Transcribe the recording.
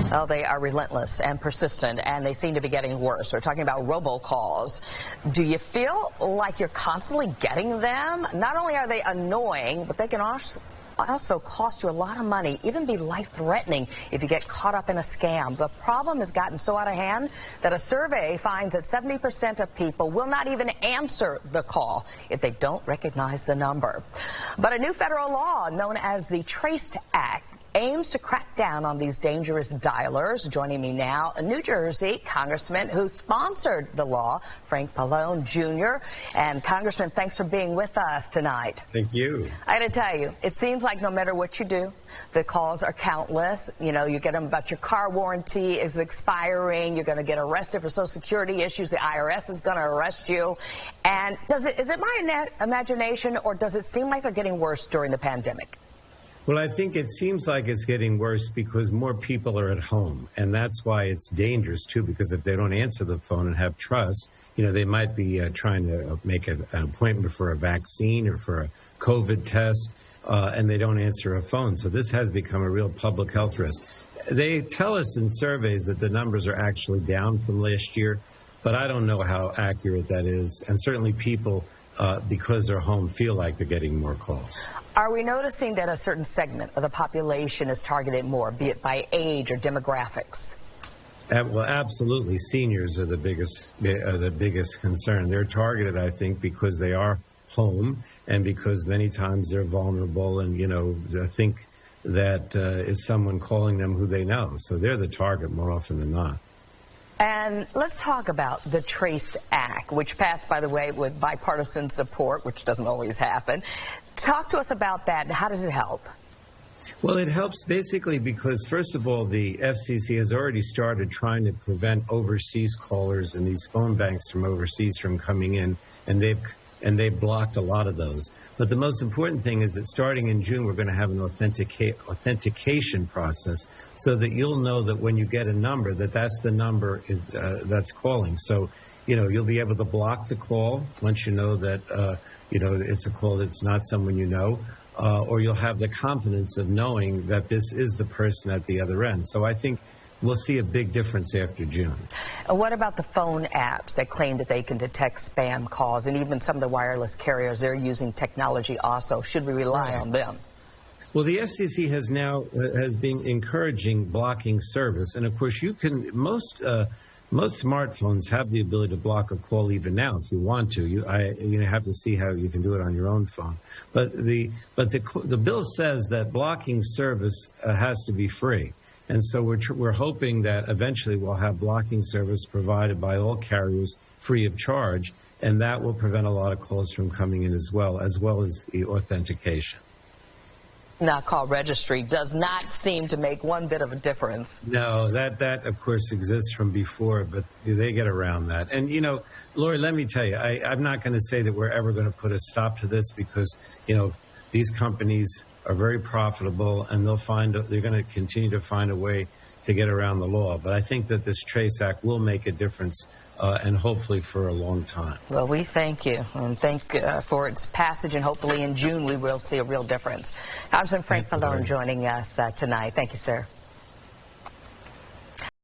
Well, they are relentless and persistent, and they seem to be getting worse. We're talking about robocalls. Do you feel like you're constantly getting them? Not only are they annoying, but they can also cost you a lot of money, even be life-threatening if you get caught up in a scam. The problem has gotten so out of hand that a survey finds that 70% of people will not even answer the call if they don't recognize the number. But a new federal law known as the Trace Act aims to crack down on these dangerous dialers. Joining me now, a New Jersey Congressman who sponsored the law, Frank Pallone, Jr. And Congressman, thanks for being with us tonight. Thank you. I got to tell you, it seems like no matter what you do, the calls are countless. You know, you get them about your car warranty is expiring. You're going to get arrested for Social Security issues. The IRS is going to arrest you. And is it my imagination, or does it seem like they're getting worse during the pandemic? Well, I think it seems like it's getting worse because more people are at home. And that's why it's dangerous, too, because if they don't answer the phone and have trust, you know, they might be trying to make an appointment for a vaccine or for a COVID test, and they don't answer a phone. So this has become a real public health risk. They tell us in surveys that the numbers are actually down from last year, but I don't know how accurate that is. And certainly people, because they're home, feel like they're getting more calls. Are we noticing that a certain segment of the population is targeted more, be it by age or demographics? Well, absolutely. Seniors are the biggest concern. They're targeted, I think, because they are home and because many times they're vulnerable and, you know, think that it's someone calling them who they know. So they're the target more often than not. And let's talk about the Trace Act, which passed, by the way, with bipartisan support, which doesn't always happen. Talk to us about that. How does it help? Well, it helps basically because, first of all, the FCC has already started trying to prevent overseas callers and these phone banks from overseas from coming in, and they've blocked a lot of those. But the most important thing is that starting in June, we're going to have an authentication process so that you'll know that when you get a number, that's the number that's calling. So, you know, you'll be able to block the call once you know that, you know, it's a call that's not someone you know, or you'll have the confidence of knowing that this is the person at the other end. So I think we'll see a big difference after June. What about the phone apps that claim that they can detect spam calls, and even some of the wireless carriers, they're using technology also? Should we rely on them? Well, the FCC has been encouraging blocking service, and of course you can most smartphones have the ability to block a call even now if you want to. You have to see how you can do it on your own phone. But the bill says that blocking service has to be free. And so we're hoping that eventually we'll have blocking service provided by all carriers free of charge, and that will prevent a lot of calls from coming in as well as the authentication. Now, call registry does not seem to make one bit of a difference. No, that of course exists from before, but they get around that. And, you know, Lori, let me tell you, I'm not going to say that we're ever going to put a stop to this because, you know, these companies are very profitable, and they're going to continue to find a way to get around the law. But I think that this Trace Act will make a difference, and hopefully for a long time. Well, we thank you, and thank for its passage, and hopefully in June we will see a real difference. Congressman Frank Pallone joining us tonight. Thank you, sir.